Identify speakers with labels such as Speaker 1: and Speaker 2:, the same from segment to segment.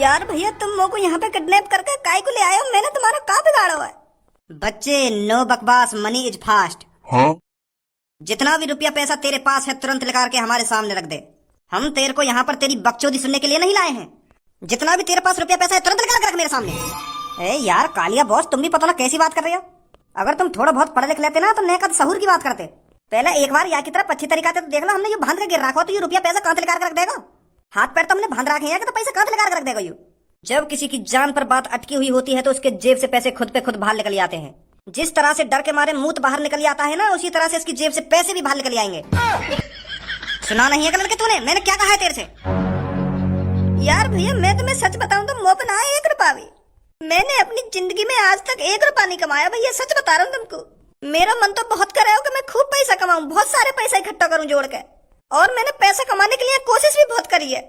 Speaker 1: यार भैया तुम मोको यहाँ पे किडनैप करके काय को ले आए हो? मैंने तुम्हारा कहाँ बिगाड़ा हुआ है? बच्चे नो बकवास, मनी इज फास्ट।
Speaker 2: हाँ?
Speaker 1: जितना भी रुपया पैसा तेरे पास है तुरंत निकाल के हमारे सामने रख दे। हम तेरे को यहाँ पर तेरी बकचोदी सुनने के लिए नहीं लाए हैं। जितना भी तेरे पास रुपया पैसा है तुरंत निकाल के रख मेरे सामने। ए यार कालिया बॉस, तुम भी पता ना कैसी बात कर रहे हो। अगर तुम थोड़ा बहुत पढ़ लिख लेते ना तो नेका सहूर की बात करते। पहले एक बार यहाँ की तरफ अच्छी तरीका से तो देख लो, हमने ये बांध के गिर रखा तो ये रुपया पैसा कहाँ से निकाल के रख देगा? हाथ पैर तो हमने बांध रखे हैं कि तो पैसा कहाँ से निकाल के रख देगा यू? जब किसी की जान पर बात अटकी हुई होती है तो उसके जेब से पैसे खुद पे खुद बाहर निकल आते हैं। जिस तरह से डर के मारे मुंह बाहर निकल आता है ना, उसी तरह से इसकी जेब से पैसे भी बाहर निकल आएंगे। सुना नहीं है लड़के तूने मैंने क्या कहा है तेरे से? यार भैया मैं तुम्हें सच बताऊं तो मोह ना 1 रुपया भी मैंने अपनी जिंदगी में आज तक 1 रुपया नहीं कमाया भैया, सच बता रहा हूँ तुमको। मेरा मन तो बहुत कर रहा है कि मैं खूब पैसा कमाऊं, बहुत सारे पैसा इकट्ठा करूं जोड़ के। और मैंने पैसा कमाने के लिए कोशिश भी बहुत करी है।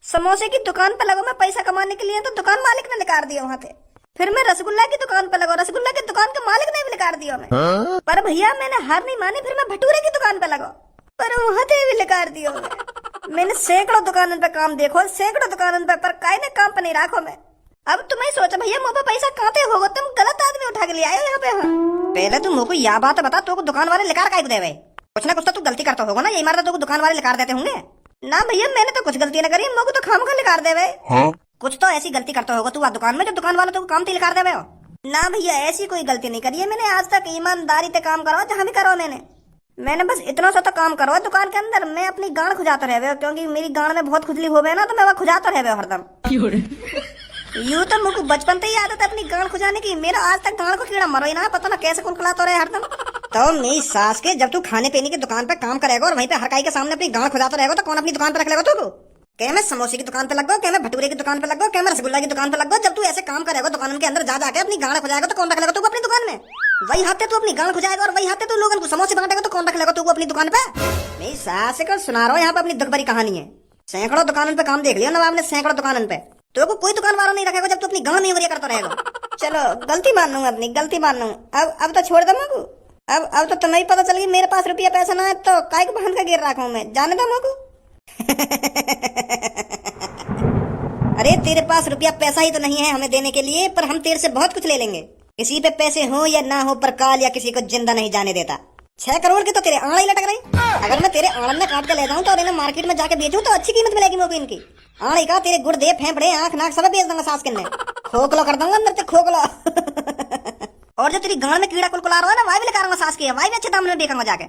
Speaker 1: समोसे की दुकान पर लगा मैं पैसा कमाने के लिए, तो दुकान मालिक ने निकाल दिया वहाँ पे। फिर मैं रसगुल्ला की दुकान पर लगा, रसगुल्ला की दुकान के मालिक ने भी निकाल दिया मैं। पर भैया मैंने हार नहीं मानी, फिर मैं भटूरे की दुकान पे लगा, पर वहाँ पे भी निकाल दिया मैंने। सैकड़ों दुकानों पे काम देखो, सैकड़ों दुकानों पे, पर काहे ने काम पे नहीं रखो मैं। अब तुम्हें सोचा भैया मुँह पे पैसा कहाँ पे होगा? तुम गलत आदमी उठा के ले आए हो यहाँ पे। हाँ पहले तुम मुझको यह बात बता, तो दुकान वाले लिकार काहे को दे भाई? कुछ ना कुछ तो तू गलती करता होगा ना, यही मारता तो दुकान वाले लिकार देते होंगे ना? भैया मैंने तो कुछ गलती ना करी, मुझको तो खामखा लिकार दे भाई।
Speaker 2: हाँ?
Speaker 1: कुछ तो ऐसी गलती करता होगा तू दुकान में जो दुकान वाले तो काम लिकार दे हो ना? भैया ऐसी कोई गलती नहीं करी है मैंने आज तक। ईमानदारी से काम करो जहाँ भी करो मैंने बस इतना सा तो काम करो दुकान के अंदर। मैं अपनी गांड खुजाता रहे, क्योंकि मेरी गांड में बहुत खुजली हो गई ना, तो मैं वहाँ खुजाता रहे हरदम। यूं तो मुझको बचपन से ही आदत है अपनी गांड खुजाने की। मेरा आज तक गांड को कीड़ा मरो ही ना, पता ना कैसे कुलकुलाता रहे हरदम। तो मेरी सास के जब तू खाने पीने की दुकान पे काम करेगा और वहीं पे हरकाई के सामने अपनी गांड खुजाता रहेगा, तो कौन अपनी दुकान पे रख लेगा तू? क्या मैं समोसे की दुकान पे लग गो, क्या मैं भटूरे की दुकान पे लग गो, क्या मैं रसगुल्ला की दुकान पे लग गो? जब तू ऐसे काम करेगा दुकान के अंदर जा जाके अपनी गांड खुजाएगा तो कौन रख लेगा तू अपनी दुकान में? वही हाथे तू अपनी गांड खुजाएगा और वही हाथे तू लोगों को समोसे बांटेगा, तो कौन रख लेगा तू अपनी दुकान पे? मेरी सास को सुना रहा हूँ यहाँ पे अपनी दुख भरी कहानी है। सैकड़ों दुकानों पे काम देख लिया नवाब ने, सैकड़ों दुकानों पे। तो को कोई दुकान वाला नहीं रखेगा जब तू अपनी गांड नहीं करता रहेगा। चलो गलती मान लूंगा, अपनी गलती मान लूंगा। अब तो छोड़ दो मुझको। अब तो तुम्हें पता चल गई मेरे पास रुपया पैसा ना है, तो काय को बांध के गिर रखा हूँ मैं, जाने दो मुझको। अरे तेरे पास रुपया पैसा ही तो नहीं है हमें देने के लिए, पर हम तेरे से बहुत कुछ ले लेंगे। किसी पे पैसे हो या ना हो, पर काल या किसी को जिंदा नहीं जाने देता। 6 करोड़ की तो तेरे आंड़ ही लटक रही। अगर मैं तेरे आंड़ में काट के ले जाऊं तो इन्हें मार्केट में जाके बेचूं तो अच्छी कीमत मिलेगी मुझको इनकी। आंड़ी का तेरे गुर्दे फेफड़े आंख नाक सब बेच दूंगा सास के, खोखलो कर दूंगा अंदर से खोखलो। और जो तेरी गांड में कीड़ा कुलकुला रहा है ना, वही भी लिखा सास की है, वही भी अच्छे दाम में बेचूंगा जाके।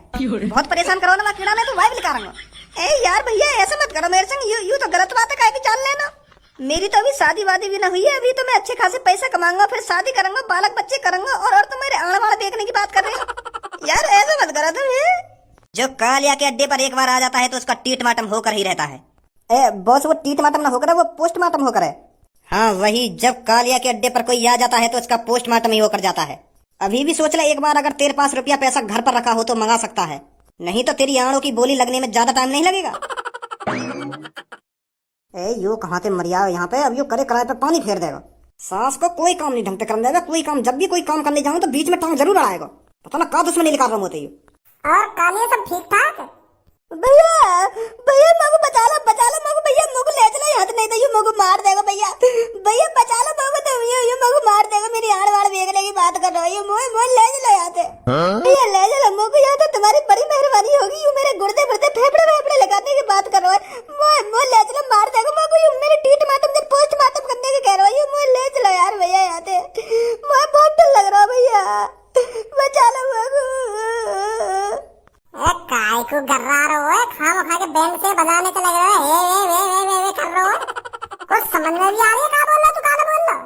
Speaker 1: बहुत परेशान करो ना कीड़ा ने, तो वही भी लिखा। ए यार भैया ऐसा मत करो मेरे संग, यू तो गलत बात है, काहे की जान लेना। मेरी तो अभी शादी वादी भी ना हुई है, अभी तो मैं अच्छे खासे पैसा कमाऊंगा, फिर शादी करूंगा, बालक बच्चे करूंगा, और तुम मेरे आंड़ वाला देखने की बात कर रहे हो। यार ऐसा मत करो तुम। जो कालिया के अड्डे पर एक बार आ जाता है तो उसका टीटमाटम होकर ही रहता है। ए बॉस, वो टीटमाटम ना होकर है, वो पोस्टमार्टम होकर है। हाँ वही, जब कालिया के अड्डे पर कोई आ जाता है तो उसका पोस्टमार्टम ही होकर जाता है। अभी भी सोच ले एक बार, अगर तेरे पास रुपया पैसा घर पर रखा हो तो मंगा सकता है, नहीं तो तेरी आंड़ों की बोली लगने में ज्यादा टाइम नहीं लगेगा। ए यू कहाँ से मरिया यहाँ पे? अब यू करे कराए पे पानी फेर देगा। सास को कोई काम नहीं ढंग से करने देगा, कोई काम। जब भी कोई काम करने जाऊँ तो बीच में टांग जरूर आएगा, पता ना कहाँ दुश्मनी निकाल रहा होते यू।
Speaker 3: और कालिया सब ठीक ठाक?
Speaker 1: भैया भैया मुझको बचा लो मुझको, भैया मुझको ले चलो यहाँ से, नहीं तो यू मुझको मार देगा। भैया भैया बचा लो मुझको, तो यू मुझको मार देगा। मेरी आड़ वाड़ बेचने की बात कर रहा है, मुझे ले चलो यहाँ से। भैया ले चलो मुझको यहाँ से, तुम्हारी बड़ी मेहरबानी होगी। यू मेरे गुर्दे गुर्दे फेफड़े फेफड़े लगाने की बात कर रहा है, मुझे ले चलो, मार देगा मुझको। यू मेरे टीटमाटम से पोस्टमार्टम करने की कह रहा है, मुझे ले चलो यार भैया यहाँ से, मुझे बहुत डर लग रहा भैया, बचा लो मुझको।
Speaker 3: काय को गर्रा रहो है, खाम खा के बैंड से बजाने के लग रहा है, वे कर रहा है। कुछ समझ में भी आ रही है, कहाँ बोल रहा तू, कहाँ बोल रहा?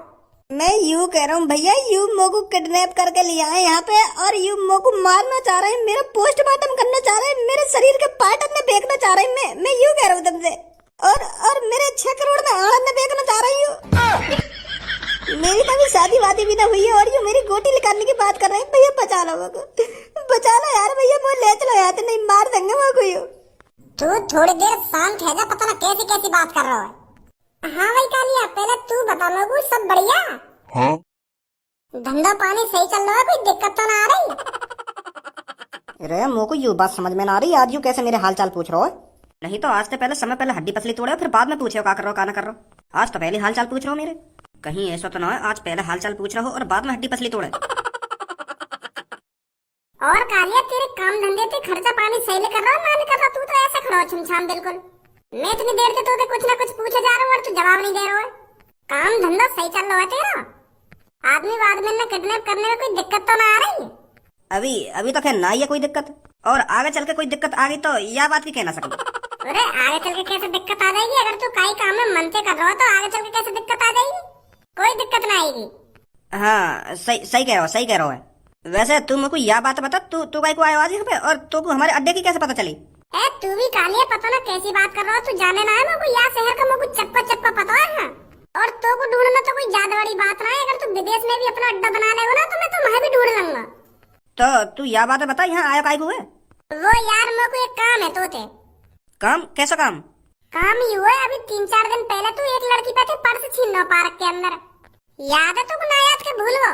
Speaker 1: मैं यू कह रहा हूँ भैया, यू मोको किडनैप करके ले आए यहाँ पे, और यू मोको मारना चाह रहे हैं, मेरा पोस्टमार्टम करना चाह रहे हैं, मेरे शरीर के पार्ट अपने बेचना चाह रहे हैं। मैं यू कह रहा हूँ तुमसे, और मेरे 6 करोड़ में आड़ में बेचना चाह रही हूँ। मेरी तो अभी शादी वादी भी ना हुई है, और यू मेरी गोटी निकालने की बात कर रहे हैं। भैया बचा लो मुझको, बचा लो यार भैया, मुझे ले चलो यहाँ से, नहीं मार देंगे मुझको यू।
Speaker 3: तू थोड़ी देर शांत है जा, पता ना कैसी कैसी बात कर रहा है। हाँ भाई कालिया, पहले तू बता लोगों, सब बढ़िया?
Speaker 2: हाँ?
Speaker 3: धंधा पानी सही चल रहा है, कोई दिक्कत तो ना आ रही?
Speaker 1: अरे मुझको यू बात समझ में ना आ रही, आज यू कैसे मेरे हाल चाल पूछ रहा हो? नहीं तो आज से पहले समय पहले हड्डी पसली तोड़े, फिर बाद में पूछे का कर रहा हो का ना कर रहा हो। आज तो पहले हाल चाल पूछ रहे हो मेरे। कहीं ऐसा तो ना है आज पहले हाल चाल पूछ रहा हो और बाद में हड्डी पसली तोड़े।
Speaker 3: और कालिया तेरे काम धंधे ते खर्चा पानी सही ले कर रहा ना नहीं कर रहा, तू तो ऐसा खड़ा हो छमछाम बिल्कुल। मैं इतनी देर से तो कुछ ना कुछ पूछे जा रहा हूँ और तू जवाब नहीं दे रहा है। काम धंधा सही चल रहा है तेरा? आदमी वादमी ने किडनैप करने में कोई दिक्कत तो ना आ रही है?
Speaker 1: अभी तो खैर ना ही है कोई दिक्कत, और आगे चल के कोई दिक्कत आ गई तो यह बात भी कहना सकते।
Speaker 3: अरे आगे चल के कैसे दिक्कत आ जाएगी? अगर तू कई काम में मन से कर रहा हो तो आगे चल के कैसे दिक्कत आ जाएगी? कोई दिक्कत ना आएगी।
Speaker 1: हाँ सही कह रहा है। वैसे तू मुझको यह बात बता, तू काहे को आया आज यहाँ पे, और तू को हमारे अड्डे की कैसे पता चली?
Speaker 3: तू भी कालिया पता ना कैसी बात कर रहा हो, तू जाने ना है मुझको यहाँ शहर का मुझको चप्पा पता है। और तो को ढूंढना तो कोई ज्यादा बड़ी बात ना है। अगर तू विदेश में भी अपना अड्डा बना लेगा ना तो मैं तो वहाँ भी ढूंढ लूंगा।
Speaker 1: तो तू यह बात बता, यहाँ आया काहे को है?
Speaker 3: वो यार मेरे को एक काम है तोते।
Speaker 1: काम? कैसा काम?
Speaker 3: काम ही हुआ है, अभी 3-4 दिन पहले तू एक लड़की पे थे पर्स छीन लो पार्क के अंदर। याद है तो ना याद के भूल गो?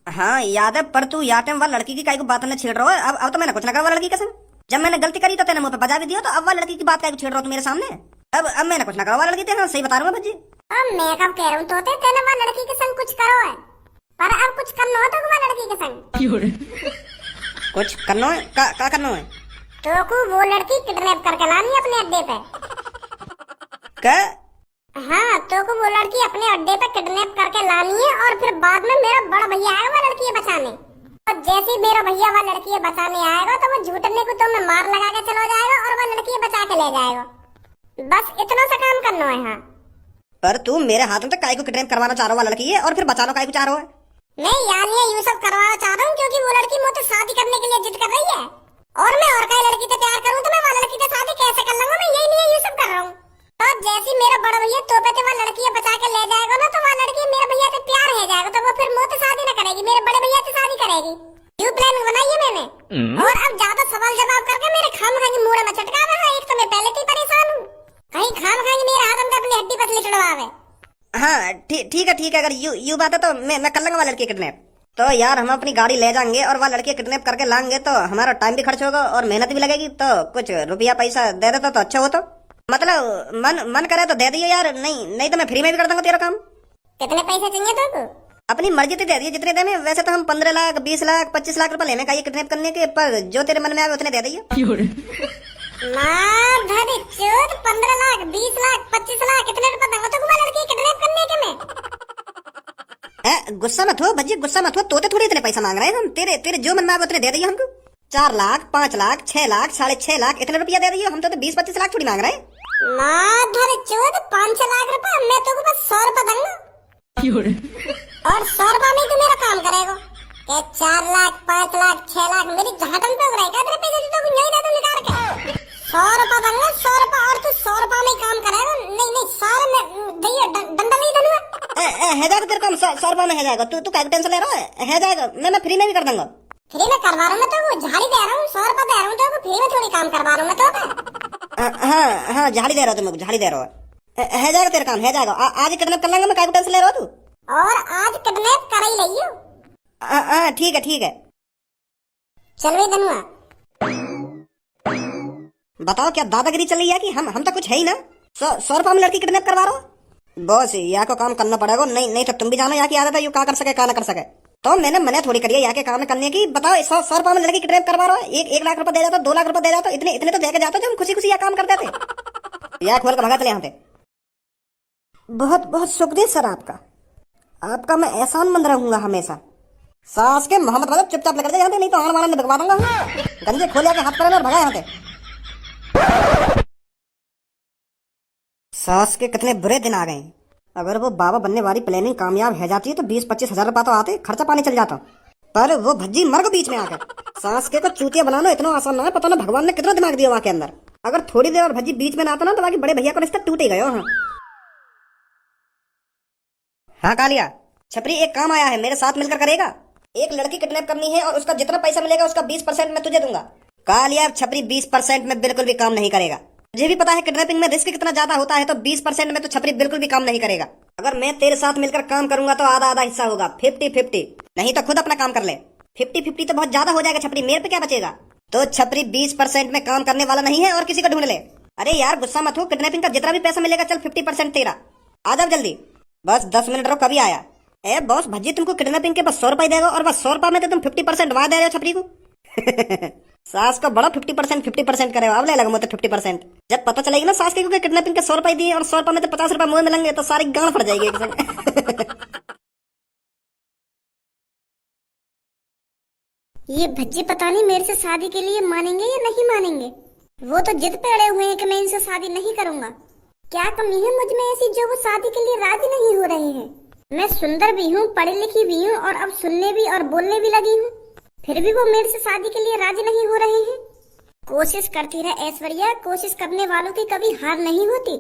Speaker 1: हाँ याद है, पर तू याद है वह लड़की की काहे को बात ने छेड़ रहा है? अब तो मैंने कुछ ना करा वह लड़की के संग। जब मैंने गलती करी तो तेने मुंह पे बजा भी दिया, तो अब वह लड़की की बात काहे को छेड़ रहा तू मेरे सामने? अब मैंने कुछ ना करा वह लड़की तेरे। सही बता रहा हूँ भज्जी।
Speaker 3: अब मैं कब कह रहा हूँ तोते तेने वह लड़की के संग कुछ करो है, पर अब कुछ करना हो तो वह लड़की के संग
Speaker 1: कुछ करना है? का करना है?
Speaker 3: तो को वो लड़की किडनैप करके लानी अपने अड्डे पे।
Speaker 1: क्या?
Speaker 3: हाँ तो को वो लड़की अपने अड्डे पे किडनैप करके लानी है और फिर बाद में मेरा बड़ा भैया आएगा वह लड़की बचाने। और जैसे ही मेरा भैया वह लड़की बचाने आएगा तो वो झूठने को तो मैं मार लगा के चला जाएगा और वह लड़की बचा के ले जाएगा। बस इतना सा काम करना है। हाँ
Speaker 1: पर तू मेरे हाथों तक काहे को किडनैप करवाना चाह रहा है लड़की है, और फिर बचाना काहे को चाह रहा है?
Speaker 3: मैं यानी ये सब करवाना चाह रहा हूँ क्योंकि वो लड़की मुझसे शादी करने के लिए जिद कर रही है और मैं और कई लड़की से प्यार करूँ तो मैं वो लड़की से शादी कैसे कर लूंगा? मैं यही लिए ये सब कर रहा हूँ। तो जैसे मेरा बड़ा भैया तोपे से वह लड़की बचा के ले जाएगा ना तो वह लड़की मेरे भैया से प्यार हो जाएगा तो वो फिर मुझसे शादी न करेगी, मेरे बड़े भैया से शादी करेगी। यू प्लान बनाई है मैंने। और अब ज्यादा सवाल जवाब करके मेरे खाम खाएंगे मुड़े में चटका है। एक तो मैं पहले से ही परेशान हूँ, कहीं खाम खाएंगे मेरे हाथ में अपनी हड्डी पसली चढ़वावे।
Speaker 1: हाँ ठीक है, अगर यू बात है तो मैं कर लूंगा वह लड़की किडनैप। तो यार हम अपनी गाड़ी ले जाएंगे और वह लड़की किडनैप करके लाएंगे तो हमारा टाइम भी खर्च होगा और मेहनत भी लगेगी, तो कुछ रुपया पैसा दे देता तो अच्छा हो। तो मतलब मन करे तो दे दिए यार, नहीं तो मैं फ्री में भी कर दूंगा तेरा काम।
Speaker 3: कितने पैसे चाहिए तो? अपनी
Speaker 1: मर्जी से दे दिए जितने देने। वैसे तो हम 15 लाख 20 लाख 25 लाख रुपए लेने का ये किडनैप करने के, पर जो तेरे मन में आए उतने दे दिए।
Speaker 3: 15 लाख 20 लाख 25 लाख कितने रुपए दूंगा तो लड़की किडनैप करने के में?
Speaker 1: गुस्सा मत हो भज्जी, गुस्सा मत हो। तोते थोड़ी इतने पैसा मांग रहे हैं हम। तेरे जो मन में आए उतने दे दिए हमको। 4 लाख 5 लाख 6 लाख 6.5 लाख इतने रुपया दे दिए। हम तो 20-25 लाख थोड़ी मांग रहे हैं।
Speaker 3: 5 लाख रुपए मैं तो बस 100 रुपए दूंगा और 100 रुपए में तो मेरा काम करेगा। 4 लाख 5 लाख 6 लाख मेरी झाटन पे रहेगा तेरे पैसे तो यही ना तो निकाल के 100 रुपए दूंगा। 100 रुपए और तू 100 रुपए में काम करेगा? नहीं सारे में भैया डंडा नहीं दूंगा।
Speaker 1: है जाएगा तेरे काम 100 रुपए में है जाएगा। तू क्या टेंशन ले रहा है जाएगा। मैं फ्री में भी कर दूंगा।
Speaker 3: फ्री में करवा रहा हूँ तो वो झाड़ी दे रहा हूँ। 100 रुपए दे रहा हूँ तो फ्री में थोड़ी काम करवा रहा हूँ तो।
Speaker 1: हाँ झाड़ी दे रहा हो तुम, झाड़ी दे रहा हो। है जाएगा तेरा काम, है जाएगा। आज किडनैप कर लेंगे। मैं क्या टेंशन ले रहा हूँ तू?
Speaker 3: और आज किडनैप कर ही रही हूँ।
Speaker 1: ठीक है।
Speaker 3: चल भाई धनुआ
Speaker 1: बताओ क्या दादागिरी चल रही है कि हम तो कुछ है ही ना। 100 रुपए में लड़की किडनैप करवा रहा हो? बॉस यहाँ को काम करना पड़ेगा। नहीं तो तुम भी जानो यहाँ की आदत है यू कहाँ कर सके कहाँ ना कर सके। तो मैंने मना थोड़ी करी है यहाँ के काम करने की। बताओ 100 रुपए में लड़की किडनैप करवा रहा हो? 1 लाख रुपए दे जाता, 2 लाख रुपए दे जाता, इतने तो देके जाता जो हम खुशी यह काम करते थे। यहाँ खोल कर भगा चले यहाँ से। बहुत शुक्रिया सर आपका मैं एहसान मंद रहूंगा हमेशा। सास के मोहम्मद मतलब चुपचाप लेकर जाते, नहीं तो आन वाला भगवा दूंगा। गंजे खोल के हाथ पर और भगा यहाँ से। सास के कितने बुरे दिन आ गए। अगर वो बाबा बनने वाली प्लानिंग कामयाब है जाती है तो 20-25 हजार रुपया तो आते, खर्चा पानी चल जाता। पर वो भज्जी मर को बीच में आकर। सास के को चूतिया बनाना इतना आसान ना है। पता ना भगवान ने कितना दिमाग दिया वहां के अंदर। अगर थोड़ी देर और भज्जी बीच में ना आता ना तो बाकी बड़े भैया को रिश्ता टूट ही गया। हाँ कालिया छपरी एक काम आया है, मेरे साथ मिलकर करेगा। एक लड़की किडनैप करनी है और उसका जितना पैसा मिलेगा उसका 20% मैं तुझे दूंगा। कालिया छपरी 20% में बिल्कुल भी काम नहीं करेगा। मुझे भी पता है किडनैपिंग में रिस्क कितना ज्यादा होता है, तो 20% में तो छपरी बिल्कुल भी काम नहीं करेगा। अगर मैं तेरे साथ मिलकर काम करूंगा तो आधा हिस्सा होगा, 50-50। नहीं तो खुद अपना काम कर ले। 50-50 तो बहुत ज्यादा हो जाएगा छपरी, मेरे पे क्या बचेगा। तो छपरी 20% में काम करने वाला नहीं है और किसी को ढूंढ ले। अरे यार गुस्सा मत हो, किडनैपिंग का जितना भी पैसा मिलेगा चल 50% तेरा। आ जाओ जल्दी। बस 10 मिनट रहो, कभी आया। ए बॉस, भज्जी तुमको किडनैपिंग के बस 100 रुपए देगा, और बस 100 रुपए में तो तुम 50% वहां दे रहे हो छपरी को। सास को बड़ा 50% करे, अब ले लगा मुझे 50%। जब पता चलेगी ना सास के क्योंकि किडनैपिंग के 100 रुपए दिए और 100 रुपए में तो 50 रुपए मुंह मिलेंगे, तो सारी गांड फट जाएगी एक संग।
Speaker 3: ये भज्जी पता नहीं मेरे से शादी के लिए मानेंगे या नहीं मानेंगे। वो तो जिद पे अड़े हुए हैं कि मैं इनसे शादी नहीं करूंगा। क्या कमी है मुझ में ऐसी जो वो शादी के लिए राजी नहीं हो रहे हैं। मैं सुंदर भी हूँ, पढ़ी लिखी भी हूँ, और अब सुनने भी और बोलने भी लगी हूँ, फिर भी वो मेरे से शादी के लिए राजी नहीं हो रहे हैं। कोशिश करती रहे ऐश्वर्या, कोशिश करने वालों की कभी हार नहीं होती।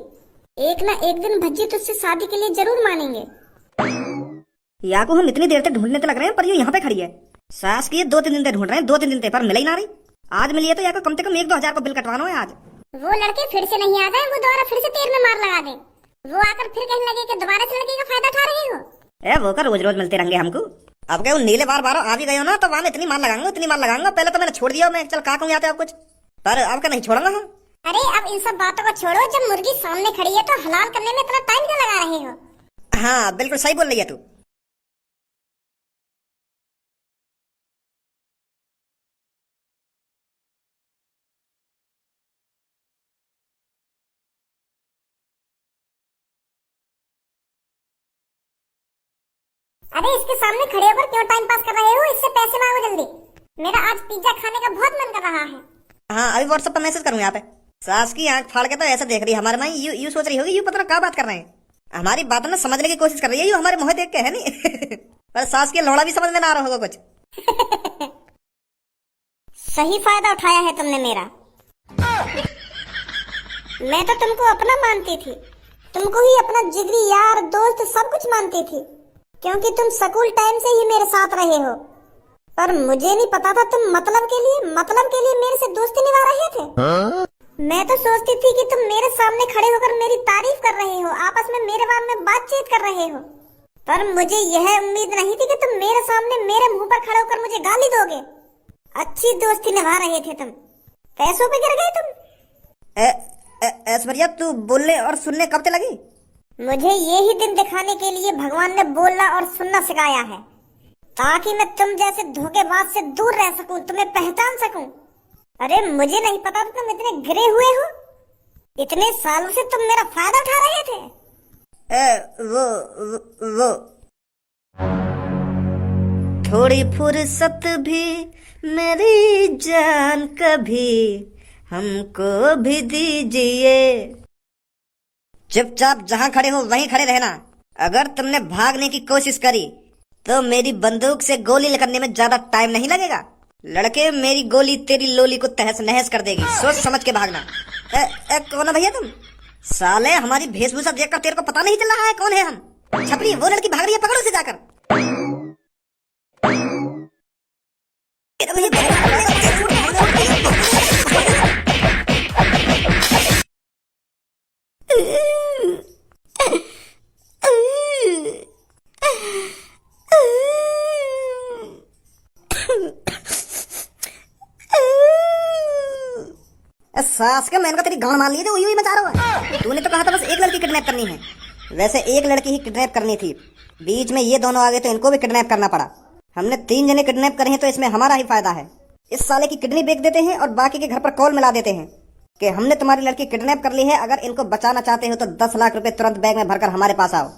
Speaker 3: एक ना एक दिन भज्जी तुझसे शादी के लिए जरूर मानेंगे।
Speaker 1: या को हम इतनी देर तक ढूंढने तो लग रहे हैं, पर ये यहाँ पे खड़ी है। सास की 2-3 दिन से ढूंढ रहे हैं, 2-3 दिन से, पर मिल ही ना रही। आज मिली है तो या को कम से कम 1-2 हजार को बिल कटवाना है आज।
Speaker 3: वो लड़के फिर से नहीं आ जाए, वो दोबारा फिर से तेल में मार लगा दे। वो आकर फिर कहने लगे कि दोबारा से लड़के का फायदा उठा रहे हो।
Speaker 1: ए वो का रोज रोज मिलते रहेंगे हमको। अब क्या नीले बार बार आ भी गए हो ना, तो वहां इतनी मार लगाऊंगा, इतनी मार लगाऊंगा। पहले तो मैंने छोड़ दिया, मैं चल का कहूं आते आप कुछ, पर अब का नहीं छोड़ूंगा हम।
Speaker 3: अरे अब इन सब बातों को छोड़ो, जब मुर्गी सामने खड़ी है तो हलाल करने में इतना टाइम क्यों लगा रहे हो।
Speaker 1: हाँ बिल्कुल सही बोल रही है तू।
Speaker 3: अरे इसके सामने खड़े होकर क्यों टाइम पास कर रहे हो, इससे पैसे मांगो जल्दी। मेरा आज पिज्जा खाने का बहुत मन कर रहा है।
Speaker 1: हाँ अभी व्हाट्सएप पर मैसेज करूँ यहाँ पे। सास की आंख फाड़ के तो ऐसा देख रही है हमारे माई, यू सोच रही होगी यू पता ना क्या बात कर रहे हैं। हमारी बातों में समझने की कोशिश कर रही है, यू हमारे मुंह देख के है नहीं। पर सास की लौड़ा भी समझ में ना आ रहा होगा कुछ।
Speaker 3: सही फायदा उठाया है तुमने मेरा। मैं तो तुमको अपना मानती थी, तुमको ही अपना जिगरी यार दोस्त सब कुछ मानती थी, क्योंकि तुम स्कूल टाइम से ही मेरे साथ रहे हो। पर मुझे नहीं पता था तुम मतलब के लिए मेरे से दोस्ती निभा रहे थे। मैं तो सोचती थी कि तुम मेरे सामने खड़े होकर मेरी तारीफ कर रहे हो, आपस में मेरे बारे में बातचीत कर रहे हो। पर मुझे यह उम्मीद नहीं थी कि तुम मेरे सामने मेरे मुंह पर खड़े होकर मुझे गाली दोगे। अच्छी दोस्ती निभा रहे थे तुम, पैसों पे गिर गए तुम।
Speaker 1: ऐश्वर्या तू बोलने और सुनने कब से लगी?
Speaker 3: मुझे यही दिन दिखाने के लिए भगवान ने बोलना और सुनना सिखाया है, ताकि मैं तुम जैसे धोखेबाज से दूर रह सकूं, तुम्हें पहचान सकूं। अरे मुझे नहीं पता था तुम इतने गिरे हुए हो। इतने सालों से तुम मेरा फायदा उठा रहे थे।
Speaker 1: वो थोड़ी फुर्सत भी मेरी जान कभी हमको भी दीजिए। चुपचाप जहां खड़े हो वहीं खड़े रहना। अगर तुमने भागने की कोशिश करी तो मेरी बंदूक से गोली करने में ज्यादा टाइम नहीं लगेगा। लड़के मेरी गोली तेरी लोली को तहस नहस कर देगी, सोच समझ के भागना। कौन है भैया तुम? साले हमारी वेशभूषा देखकर तेरे को पता नहीं चल रहा है कौन है हम? छपरी वो लड़की भाग रही है, पकड़ो उसे जाकर। सास का मैंने तेरी गांड मार ली थी, वही मचा रहा है। तूने तो कहा था बस एक लड़की किडनैप करनी है। वैसे एक लड़की ही किडनैप करनी थी, बीच में ये दोनों आ गए तो इनको भी किडनैप करना पड़ा। हमने 3 जने किडनैप करे हैं तो इसमें हमारा ही फायदा है। इस साले की किडनी बेच देते हैं और बाकी के घर पर कॉल मिला देते हैं कि हमने तुम्हारी लड़की किडनैप कर ली है, अगर इनको बचाना चाहते हो तो 10 लाख रुपए तुरंत बैग में भरकर हमारे पास आओ।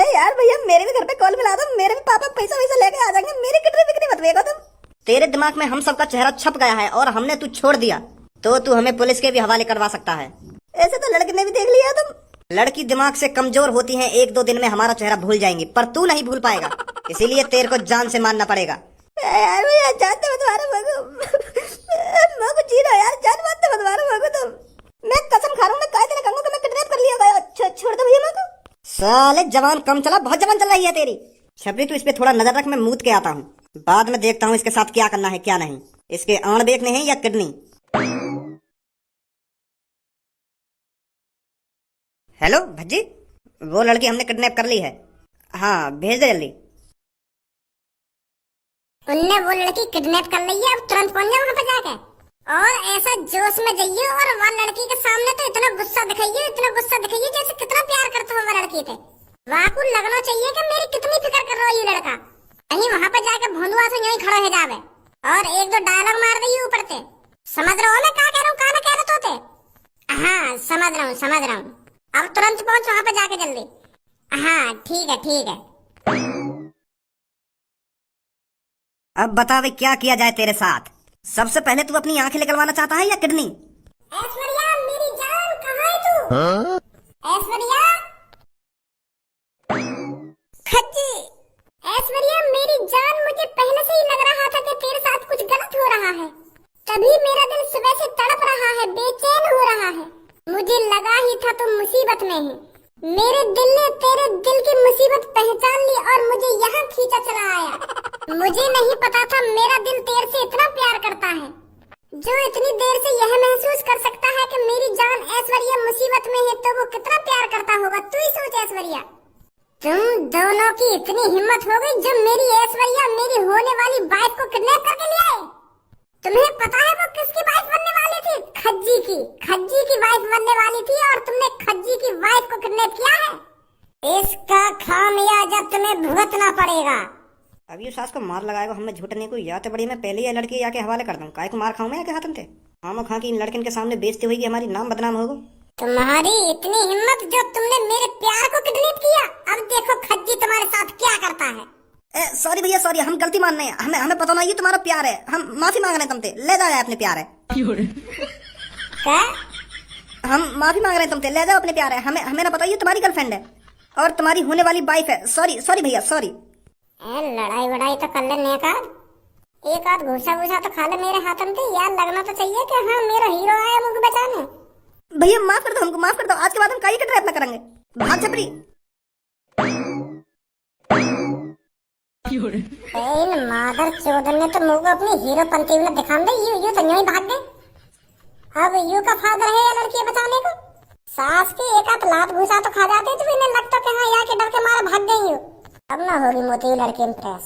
Speaker 1: यार भैया मेरे भी घर पे कॉल मिला दो, मेरे भी पापा पैसा वैसा लेके आ जाएंगे, मेरी किडनी बिक्री मत बेचो तुम। तेरे दिमाग में हम सबका चेहरा छप गया है और हमने तू छोड़ दिया तो तू हमें पुलिस के भी हवाले करवा सकता है। ऐसे तो लड़की ने भी देख लिया तुम। लड़की दिमाग से कमजोर होती है, 1-2 दिन में हमारा चेहरा भूल जाएंगी, पर तू नहीं भूल पाएगा। इसीलिए तेरे को जान से मारना पड़ेगा। यार भैया जानते मत मारो मगो जी रहा यार, जान मत मारो मगो तुम। मैं कसम खा रहा हूँ, मैं काय दिन कहूंगा कि मैं किडनैप कर लिया गया। छोड़ दो भैया मगो। साले जवान कम चला, बहुत जवान चल रही है तेरी। छपरी तू इस पे थोड़ा नजर रख, मैं मूत के आता हूँ, बाद में देखता हूँ इसके साथ क्या करना है क्या नहीं। इसके आंड़ देखने हैं या किडनी। हेलो भज्जी, वो लड़की हमने किडनैप कर ली है। हाँ भेज दे जल्दी।
Speaker 3: उनने वो लड़की किडनैप कर ली है, अब तुरंत पहुंच जाओ वहां पे जाके, और ऐसा जोश में जाइए और वह लड़की के सामने तो इतना गुस्सा दिखाइए जैसे कितना प्यार करता हूँ मैं लड़की लड़की थे। वहाँ को लगना चाहिए कि मेरी कितनी फिक्र कर रहा है ये लड़का। कहीं वहाँ पर जाकर भोंदुआ से यहीं खड़ा हो जावे और एक दो डायलॉग मार दे ऊपर से। समझ रहे हो मैं क्या कह रहा हूँ, क्या ना कह रहे तो थे। हाँ समझ रहा हूँ। अब तुरंत पहुंच वहाँ पे जाके जल्दी। हाँ ठीक है।
Speaker 1: अब बता वे क्या किया जाए तेरे साथ। सबसे पहले तू अपनी आंखें निकलवाना चाहता है या किडनी?
Speaker 3: ऐश्वर्या मेरी जान कहाँ है तू? ऐश्वर्या खज्जी, ऐश्वर्या मेरी जान, मुझे पहले से ही लग रहा था कि तेरे साथ कुछ गलत हो रहा है। तभी मेरा दिल सुबह से तड़प रहा है, बेचैन हो रहा है। मुझे लगा ही था तुम मुसीबत में है। मेरे दिल ने तेरे दिल की मुसीबत पहचान ली और मुझे यहाँ खींचा चला आया। मुझे नहीं पता था मेरा दिल तेरे से इतना प्यार करता है, जो इतनी देर से यह महसूस कर सकता है कि मेरी जान ऐश्वर्या मुसीबत में है तो वो कितना प्यार करता होगा। तू ही सोच ऐश्वर्या, तुम दोनों की इतनी हिम्मत हो गई जो मेरी ऐश्वर्या मेरी होने वाली वाइफ को किडनैप करके ले आए। तुम्हें पता है वो किसकी वाइफ बनने वाली थी? खज्जी की वाइफ बनने वाली थी और तुमने खज्जी की वाइफ को किडनैप किया है। इसका खामियाजा तुम्हें भुगतना पड़ेगा।
Speaker 1: अब ये सास को मार लगाएगा हमें झूठने को, या तो बड़ी मैं पहले ये लड़की आके हवाले कर दूं। काय को मार खाऊं मैं आके हाथन थे। हम खा की इन लड़किन के सामने बेइज्जती हुई, हमारी नाम बदनाम होगा।
Speaker 3: तुम्हारी इतनी हिम्मत जो तुमने मेरे प्यार को किडनैप किया। अब देखो खज्जी तुम्हारे साथ क्या करता है।
Speaker 1: सॉरी भैया सॉरी, हम गलती मान रहे हैं। हमें पता नहीं तुम्हारा प्यार है, हम माफी मांग रहे हैं तुमसे। ले जाओ अपने प्यार है।
Speaker 3: क्या?
Speaker 1: हम माफी मांग रहे हैं तुमसे, ले जाओ अपने प्यार है। हमें ना पता ये तुम्हारी गर्लफ्रेंड है और तुम्हारी होने वाली वाइफ है। सॉरी भैया सॉरी।
Speaker 3: लड़ाई वड़ाई तो कर लेने एक आध घूसा तो खा ले मेरे हाथन से। यार लगना तो चाहिए कि हाँ मेरा हीरो आया मुझे बचाने।
Speaker 1: भैया माफ कर दो, हमको माफ कर दो। आज के बाद हम काई का ट्रैप ना करेंगे। भाग छपरी।
Speaker 3: इन मादर चोदन ने तो मुझे अपनी हीरो पंती में दिखा दे। यू तो यूं ही भाग गए। अब यू का फादर है या लड़की बचाने को? सास की एक आध लात घुसा तो खा जाते तो इन्हें लगता कि हाँ यहाँ के डर के मारे भाग गई यू। अब ना होगी मोती लड़की इम्प्रेस।